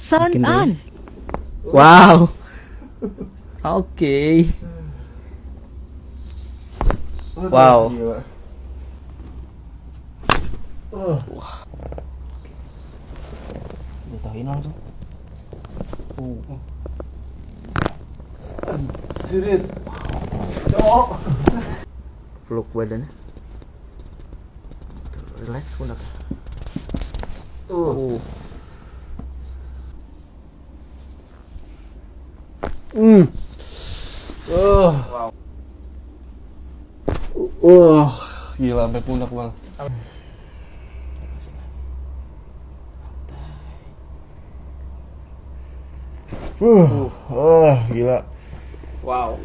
Sound Bikin dulu. on. Wow. Oke. Wow. Gila. Jatuhin langsung. Jirit. Cok. Peluk badannya. Tuh, relax pundak. Wow. Gila sampai pundak bang. Gila. Wow.